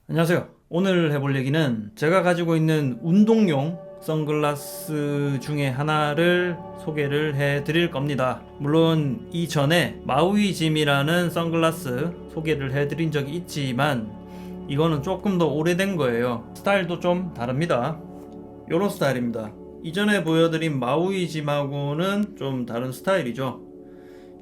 안녕하세요. 오늘 해볼 얘기는 제가 가지고 있는 운동용 선글라스 중에 하나를 소개를 해 드릴 겁니다. 물론 이전에 마우이짐이라는 선글라스 소개를 해 드린 적이 있지만 이거는 조금 더 오래된 거예요. 스타일도 좀 다릅니다. 요런 스타일입니다. 이전에 보여드린 마우이짐하고는 좀 다른 스타일이죠.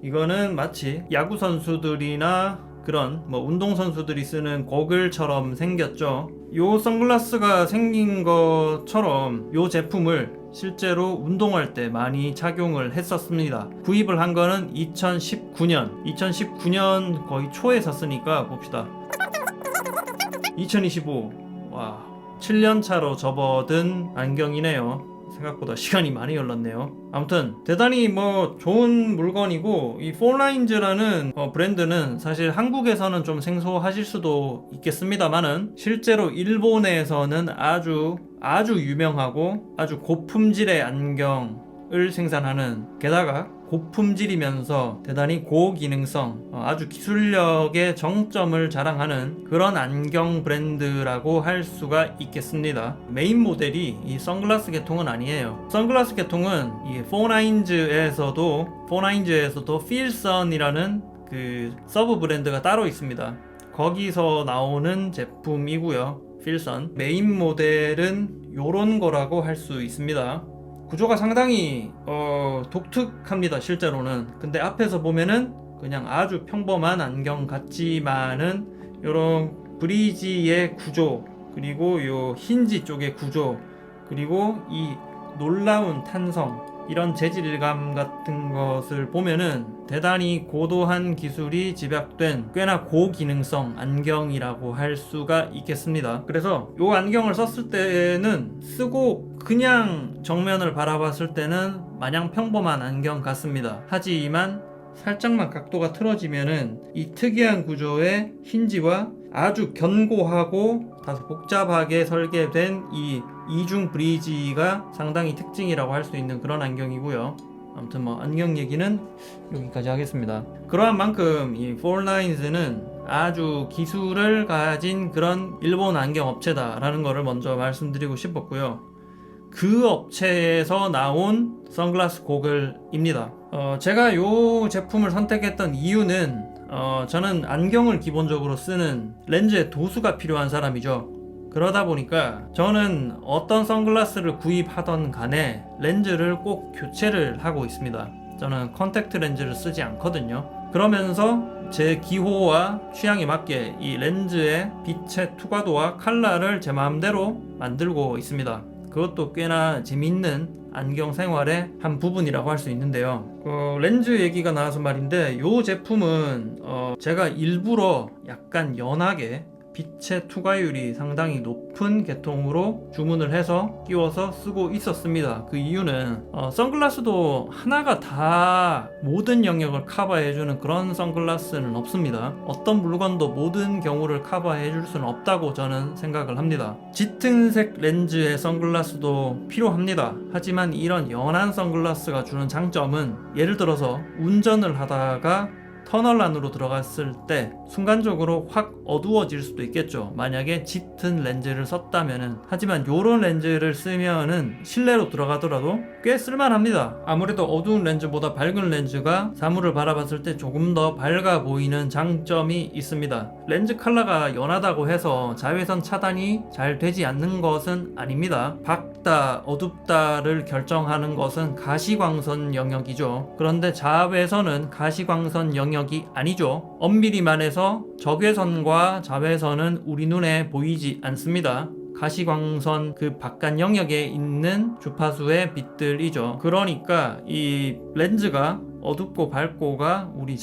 이거는 마치 야구 선수들이나 그런 운동 선수들이 쓰는 고글처럼 생겼죠. 요 선글라스가 생긴 것처럼 요 제품을 실제로 운동할 때 많이 착용을 했었습니다. 구입을 한 거는 2019년 거의 초에 샀으니까 봅시다. 2025. 와, 7년 차로 접어든 안경이네요. 생각보다 시간이 많이 흘렀네요. 아무튼 대단히 좋은 물건이고, 이 폴라인즈라는 브랜드는 사실 한국에서는 좀 생소하실 수도 있겠습니다만은 실제로 일본에서는 아주 유명하고 아주 고품질의 안경을 생산하는, 게다가 고품질이면서 대단히 고기능성, 아주 기술력의 정점을 자랑하는 그런 안경 브랜드라고 할 수가 있겠습니다. 메인 모델이 이 선글라스 계통은 아니에요. 선글라스 계통은 이 포나인즈에서도 필선이라는 그 서브 브랜드가 따로 있습니다. 거기서 나오는 제품이고요. 필선 메인 모델은 요런 거라고 할 수 있습니다. 구조가 상당히 독특합니다. 실제로는. 근데 앞에서 보면은 그냥 아주 평범한 안경 같지만은 요런 브리지의 구조, 그리고 요 힌지 쪽의 구조, 그리고 이 놀라운 탄성, 이런 재질감 같은 것을 보면은 대단히 고도한 기술이 집약된 꽤나 고기능성 안경이라고 할 수가 있겠습니다. 그래서 이 안경을 썼을 때는, 쓰고 그냥 정면을 바라봤을 때는 마냥 평범한 안경 같습니다. 하지만 살짝만 각도가 틀어지면은 이 특이한 구조의 힌지와 아주 견고하고 다소 복잡하게 설계된 이 이중 브리지가 상당히 특징이라고 할 수 있는 그런 안경이고요. 아무튼 안경 얘기는 여기까지 하겠습니다. 그러한 만큼 이 폴라인즈는 아주 기술을 가진 그런 일본 안경 업체다라는 것을 먼저 말씀드리고 싶었고요. 그 업체에서 나온 선글라스 고글입니다. 제가 이 제품을 선택했던 이유는, 저는 안경을 기본적으로 쓰는 렌즈의 도수가 필요한 사람이죠. 그러다 보니까 저는 어떤 선글라스를 구입하던 간에 렌즈를 꼭 교체를 하고 있습니다. 저는 컨택트 렌즈를 쓰지 않거든요. 그러면서 제 기호와 취향에 맞게 이 렌즈의 빛의 투과도와 컬러를 제 마음대로 만들고 있습니다. 그것도 꽤나 재미있는 안경 생활의 한 부분이라고 할 수 있는데요. 렌즈 얘기가 나와서 말인데, 이 제품은 제가 일부러 약간 연하게 빛의 투과율이 상당히 높은 계통으로 주문을 해서 끼워서 쓰고 있었습니다. 그 이유는 선글라스도 하나가 다 모든 영역을 커버해주는 그런 선글라스는 없습니다. 어떤 물건도 모든 경우를 커버해줄 수는 없다고 저는 생각을 합니다. 짙은색 렌즈의 선글라스도 필요합니다. 하지만 이런 연한 선글라스가 주는 장점은, 예를 들어서 운전을 하다가 터널 안으로 들어갔을 때 순간적으로 확 어두워질 수도 있겠죠. 만약에 짙은 렌즈를 썼다면은. 하지만 요런 렌즈를 쓰면은 실내로 들어가더라도 꽤 쓸만합니다. 아무래도 어두운 렌즈보다 밝은 렌즈가 사물을 바라봤을 때 조금 더 밝아 보이는 장점이 있습니다. 렌즈 컬러가 연하다고 해서 자외선 차단이 잘 되지 않는 것은 아닙니다. 밝다, 어둡다를 결정하는 것은 가시광선 영역이죠. 그런데 자외선은 가시광선 영역이 아니죠. 엄밀히만 해서 적외선과 자외선은 우리 눈에 보이지 않습니다. 가시광선 그 바깥 영역에 있는 주파수의 빛들이죠. 그러니까 이 렌즈가 어둡고 밝고가 우리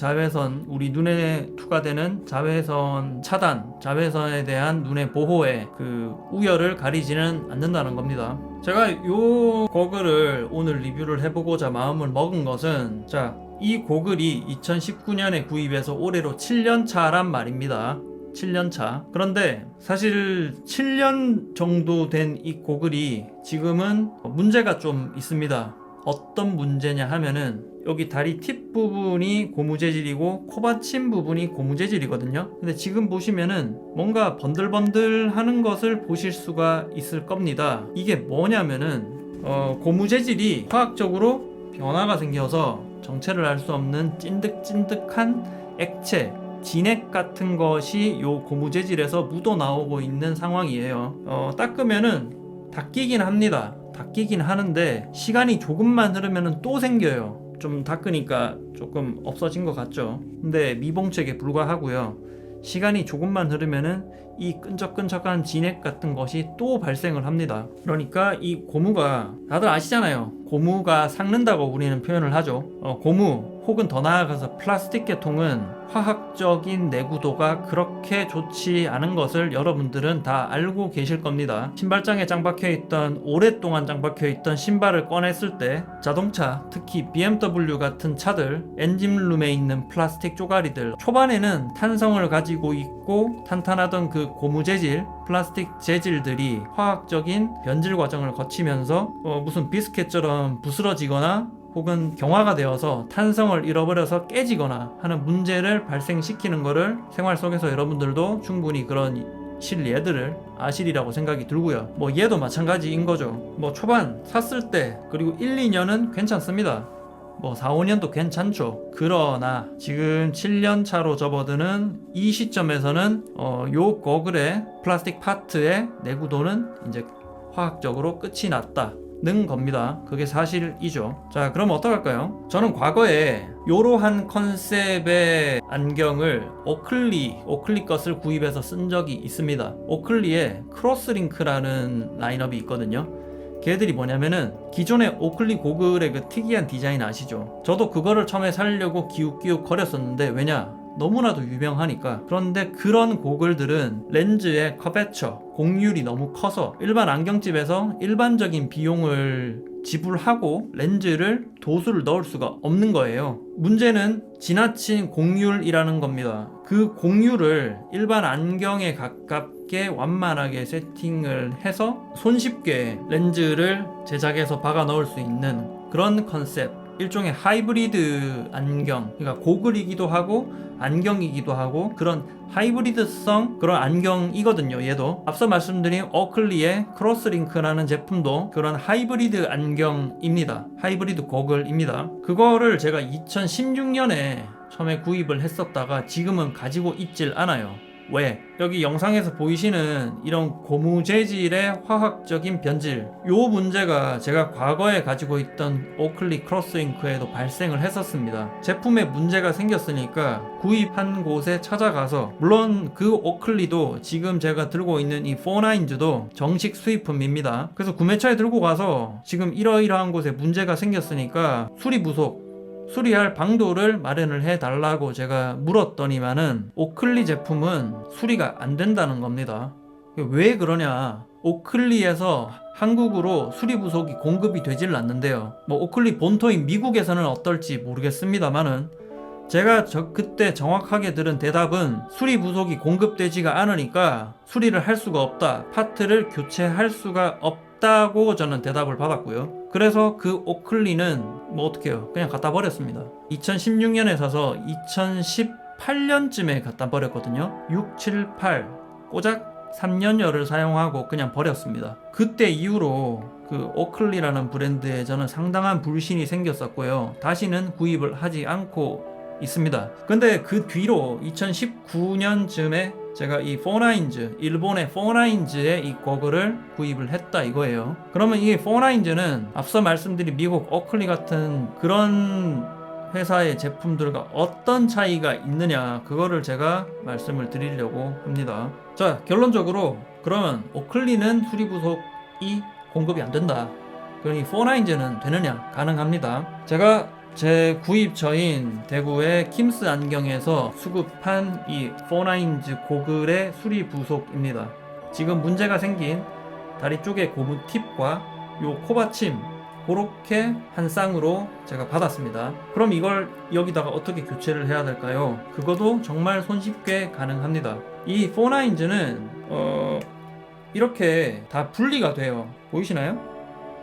눈에 투과되는 자외선 차단, 자외선에 대한 눈의 보호에 그 우열을 가리지는 않는다는 겁니다. 제가 요 고글을 오늘 리뷰를 해보고자 마음을 먹은 것은, 이 고글이 2019년에 구입해서 올해로 7년 차란 말입니다. 7년 차. 그런데 사실 7년 정도 된 이 고글이 지금은 문제가 좀 있습니다. 어떤 문제냐 하면은, 여기 다리 팁 부분이 고무 재질이고 코받침 부분이 고무 재질이거든요. 근데 지금 보시면은 뭔가 번들번들 하는 것을 보실 수가 있을 겁니다. 이게 뭐냐면은 고무 재질이 화학적으로 변화가 생겨서 정체를 알 수 없는 찐득찐득한 액체, 진액 같은 것이 요 고무 재질에서 묻어 나오고 있는 상황이에요. 닦으면은 닦이긴 합니다. 닦이긴 하는데 시간이 조금만 흐르면은 또 생겨요. 좀 닦으니까 조금 없어진 것 같죠. 근데 미봉책에 불과하고요. 시간이 조금만 흐르면은 이 끈적끈적한 진액 같은 것이 또 발생을 합니다. 그러니까 이 고무가 다들 아시잖아요. 고무가 삭는다고 우리는 표현을 하죠. 고무 혹은 더 나아가서 플라스틱 계통은 화학적인 내구도가 그렇게 좋지 않은 것을 여러분들은 다 알고 계실 겁니다. 신발장에 짱박혀 있던, 오랫동안 짱박혀 있던 신발을 꺼냈을 때 자동차, 특히 BMW 같은 차들 엔진룸에 있는 플라스틱 쪼가리들, 초반에는 탄성을 가지고 있고 탄탄하던 그 고무 재질, 플라스틱 재질들이 화학적인 변질 과정을 거치면서 무슨 비스켓처럼 부스러지거나 혹은 경화가 되어서 탄성을 잃어버려서 깨지거나 하는 문제를 발생시키는 것을 생활 속에서 여러분들도 충분히 그런 실예들을 아시리라고 생각이 들고요. 뭐 얘도 마찬가지인 거죠. 뭐 초반 샀을 때 그리고 1, 2년은 괜찮습니다. 뭐 4, 5년도 괜찮죠. 그러나 지금 7년 차로 접어드는 이 시점에서는 요 거글의 플라스틱 파트의 내구도는 이제 화학적으로 끝이 났다 는 겁니다. 그게 사실이죠. 자, 그럼 어떡할까요? 저는 과거에 요러한 컨셉의 안경을 오클리 것을 구입해서 쓴 적이 있습니다. 오클리에 크로스링크라는 라인업이 있거든요. 걔들이 뭐냐면은 기존의 오클리 고글의 그 특이한 디자인 아시죠? 저도 그거를 처음에 사려고 기웃기웃 거렸었는데 왜냐? 너무나도 유명하니까. 그런데 그런 고글들은 렌즈의 커베처, 공률이 너무 커서 일반 안경집에서 일반적인 비용을 지불하고 렌즈를 도수를 넣을 수가 없는 거예요. 문제는 지나친 공률이라는 겁니다. 그 공률을 일반 안경에 가깝게 완만하게 세팅을 해서 손쉽게 렌즈를 제작해서 박아 넣을 수 있는 그런 컨셉, 일종의 하이브리드 안경, 그러니까 고글이기도 하고 안경이기도 하고 그런 하이브리드성 그런 안경이거든요. 얘도 앞서 말씀드린 오클리의 크로스링크라는 제품도 그런 하이브리드 안경입니다. 하이브리드 고글입니다. 그거를 제가 2016년에 처음에 구입을 했었다가 지금은 가지고 있질 않아요. 왜? 여기 영상에서 보이시는 이런 고무 재질의 화학적인 변질, 요 문제가 제가 과거에 가지고 있던 오클리 크로스링크에도 발생을 했었습니다. 제품에 문제가 생겼으니까 구입한 곳에 찾아가서, 물론 그 오클리도 지금 제가 들고 있는 이 4나인즈도 정식 수입품입니다. 그래서 구매처에 들고 가서 지금 이러이러한 곳에 문제가 생겼으니까 수리할 방도를 마련을 해달라고 제가 물었더니만은 오클리 제품은 수리가 안 된다는 겁니다. 왜 그러냐? 오클리에서 한국으로 수리 부속이 공급이 되질 않는데요. 뭐 오클리 본토인 미국에서는 어떨지 모르겠습니다만은 제가 그때 정확하게 들은 대답은 수리 부속이 공급되지가 않으니까 수리를 할 수가 없다. 파트를 교체할 수가 없다고 저는 대답을 받았고요. 그래서 그 오클리는 뭐 어떡해요, 그냥 갖다 버렸습니다. 2016년에 사서 2018년쯤에 갖다 버렸거든요. 6, 7, 8 꼬작 3년여를 사용하고 그냥 버렸습니다. 그때 이후로 그 오클리라는 브랜드에 저는 상당한 불신이 생겼었고요. 다시는 구입을 하지 않고 있습니다. 근데 그 뒤로 2019년쯤에 제가 이 4나인즈, 일본의 4나인즈의 이 고글을 구입을 했다 이거예요. 그러면 이 4나인즈는 앞서 말씀드린 미국 오클리 같은 그런 회사의 제품들과 어떤 차이가 있느냐, 그거를 제가 말씀을 드리려고 합니다. 자, 결론적으로 그러면 오클리는 수리 부속이 공급이 안 된다. 그러니 4나인즈는 되느냐? 가능합니다. 제가 제 구입처인 대구의 킴스 안경에서 수급한 이 4나인즈 고글의 수리 부속입니다. 지금 문제가 생긴 다리 쪽의 고무 팁과 요 코받침, 그렇게 한 쌍으로 제가 받았습니다. 그럼 이걸 여기다가 어떻게 교체를 해야 될까요? 그것도 정말 손쉽게 가능합니다. 이 4나인즈는 이렇게 다 분리가 돼요. 보이시나요?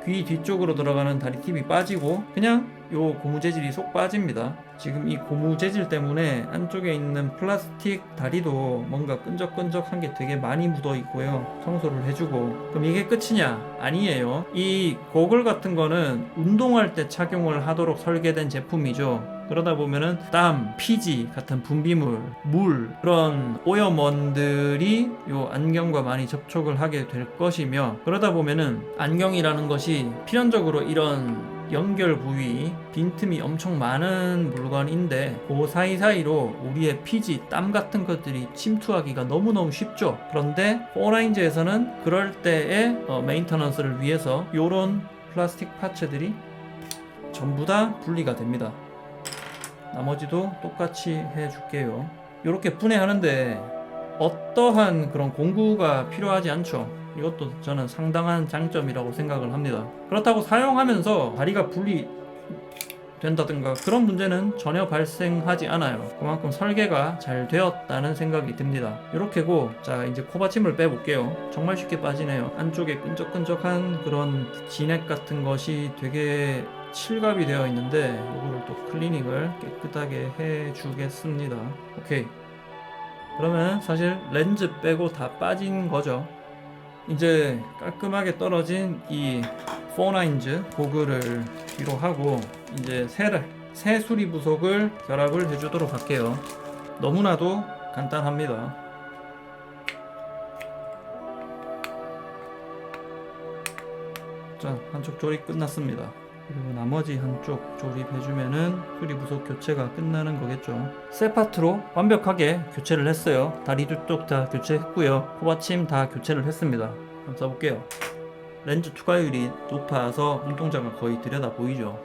귀 뒤쪽으로 들어가는 다리 팁이 빠지고 그냥 요 고무 재질이 쏙 빠집니다. 지금 이 고무 재질 때문에 안쪽에 있는 플라스틱 다리도 뭔가 끈적끈적한 게 되게 많이 묻어 있고요. 청소를 해주고. 그럼 이게 끝이냐? 아니에요. 이 고글 같은 거는 운동할 때 착용을 하도록 설계된 제품이죠. 그러다 보면은 땀, 피지 같은 분비물, 물 그런 오염원들이 요 안경과 많이 접촉을 하게 될 것이며, 그러다 보면은 안경이라는 것이 필연적으로 이런 연결 부위, 빈틈이 엄청 많은 물건인데 그 사이사이로 우리의 피지, 땀 같은 것들이 침투하기가 너무너무 쉽죠. 그런데 4라인즈에서는 그럴 때의 메인터넌스를 위해서 이런 플라스틱 파츠들이 전부 다 분리가 됩니다. 나머지도 똑같이 해줄게요. 이렇게 분해하는데 어떠한 그런 공구가 필요하지 않죠. 이것도 저는 상당한 장점이라고 생각을 합니다. 그렇다고 사용하면서 다리가 분리 된다든가 그런 문제는 전혀 발생하지 않아요. 그만큼 설계가 잘 되었다는 생각이 듭니다. 이렇게고, 자 이제 코받침을 빼볼게요. 정말 쉽게 빠지네요. 안쪽에 끈적끈적한 그런 진액 같은 것이 되게 칠갑이 되어 있는데 이거를 또 클리닝을 깨끗하게 해주겠습니다. 오케이. 그러면 사실 렌즈 빼고 다 빠진 거죠. 이제 깔끔하게 떨어진 이 4라인즈 고글을 뒤로 하고 이제 새 수리 부속을 결합을 해주도록 할게요. 너무나도 간단합니다. 자, 한쪽 조립 끝났습니다. 그리고 나머지 한쪽 조립해주면은 수리 부속 교체가 끝나는 거겠죠. 새 파트로 완벽하게 교체를 했어요. 다리 두 쪽 다 교체했고요. 코받침 다 교체를 했습니다. 한번 써볼게요. 렌즈 투과율이 높아서 눈동자가 거의 들여다 보이죠.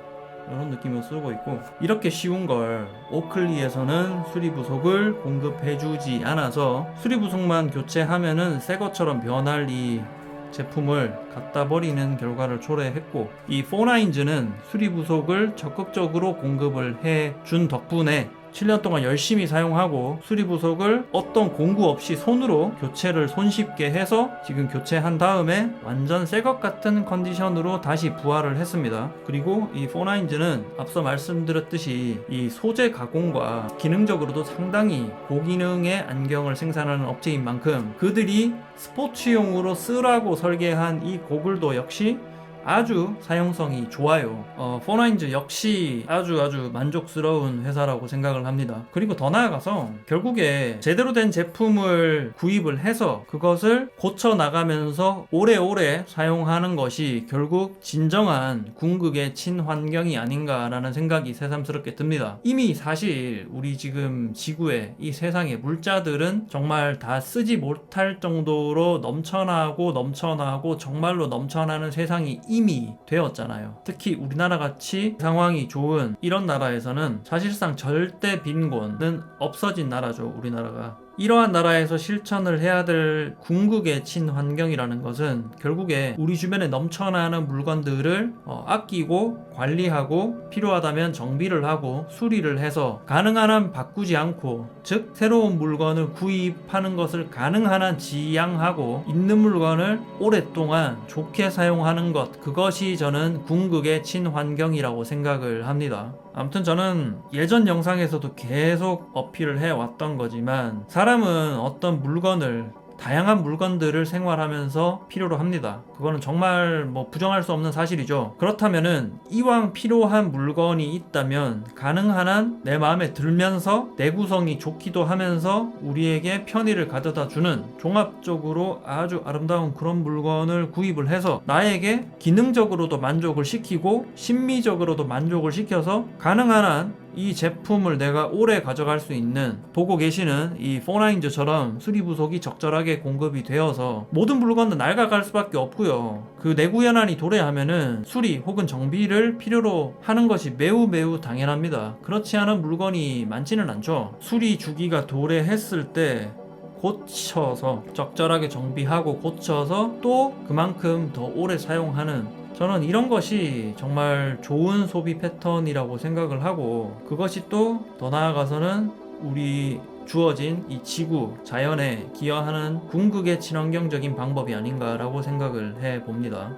이런 느낌으로 쓰고 있고, 이렇게 쉬운 걸 오클리에서는 수리 부속을 공급해주지 않아서 수리 부속만 교체하면은 새 것처럼 변할 이 제품을 갖다 버리는 결과를 초래했고, 이 4라인즈는 수리 부속을 적극적으로 공급을 해준 덕분에 7년 동안 열심히 사용하고 수리 부속을 어떤 공구 없이 손으로 교체를 손쉽게 해서 지금 교체한 다음에 완전 새 것 같은 컨디션으로 다시 부활을 했습니다. 그리고 이 4라인즈는 앞서 말씀드렸듯이 이 소재 가공과 기능적으로도 상당히 고기능의 안경을 생산하는 업체인 만큼 그들이 스포츠용으로 쓰라고 설계한 이 고글도 역시 아주 사용성이 좋아요. 4라인즈 역시 아주 만족스러운 회사라고 생각을 합니다. 그리고 더 나아가서 결국에 제대로 된 제품을 구입을 해서 그것을 고쳐 나가면서 오래오래 사용하는 것이 결국 진정한 궁극의 친환경이 아닌가라는 생각이 새삼스럽게 듭니다. 이미 사실 우리 지금 지구의 이 세상의 물자들은 정말 다 쓰지 못할 정도로 넘쳐나고 정말로 넘쳐나는 세상이 이미 되었잖아요. 특히 우리나라 같이 상황이 좋은 이런 나라에서는 사실상 절대 빈곤은 없어진 나라죠. 우리나라가. 이러한 나라에서 실천을 해야 될 궁극의 친환경이라는 것은 결국에 우리 주변에 넘쳐나는 물건들을 아끼고 관리하고 필요하다면 정비를 하고 수리를 해서 가능한 한 바꾸지 않고, 즉 새로운 물건을 구입하는 것을 가능한 한 지양하고 있는 물건을 오랫동안 좋게 사용하는 것, 그것이 저는 궁극의 친환경이라고 생각을 합니다. 아무튼 저는 예전 영상에서도 계속 어필을 해왔던 거지만 사람은 어떤 물건을, 다양한 물건들을 생활하면서 필요로 합니다. 그거는 정말 부정할 수 없는 사실이죠. 그렇다면은 이왕 필요한 물건이 있다면 가능한 한 내 마음에 들면서 내구성이 좋기도 하면서 우리에게 편의를 가져다 주는 종합적으로 아주 아름다운 그런 물건을 구입을 해서 나에게 기능적으로도 만족을 시키고 심미적으로도 만족을 시켜서 가능한 한 이 제품을 내가 오래 가져갈 수 있는, 보고 계시는 이 4라인즈처럼 수리 부속이 적절하게 공급이 되어서 모든 물건은 낡아갈 수밖에 없고요. 그 내구연한이 도래하면은 수리 혹은 정비를 필요로 하는 것이 매우 당연합니다. 그렇지 않은 물건이 많지는 않죠. 수리 주기가 도래했을 때 고쳐서 적절하게 정비하고 고쳐서 또 그만큼 더 오래 사용하는, 저는 이런 것이 정말 좋은 소비 패턴이라고 생각을 하고, 그것이 또 더 나아가서는 우리 주어진 이 지구, 자연에 기여하는 궁극의 친환경적인 방법이 아닌가라고 생각을 해봅니다.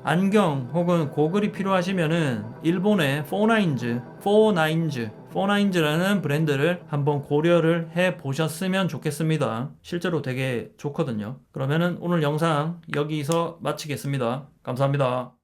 안경 혹은 고글이 필요하시면은 일본의 포나인즈라는 브랜드를 한번 고려를 해 보셨으면 좋겠습니다. 실제로 되게 좋거든요. 그러면은 오늘 영상 여기서 마치겠습니다. 감사합니다.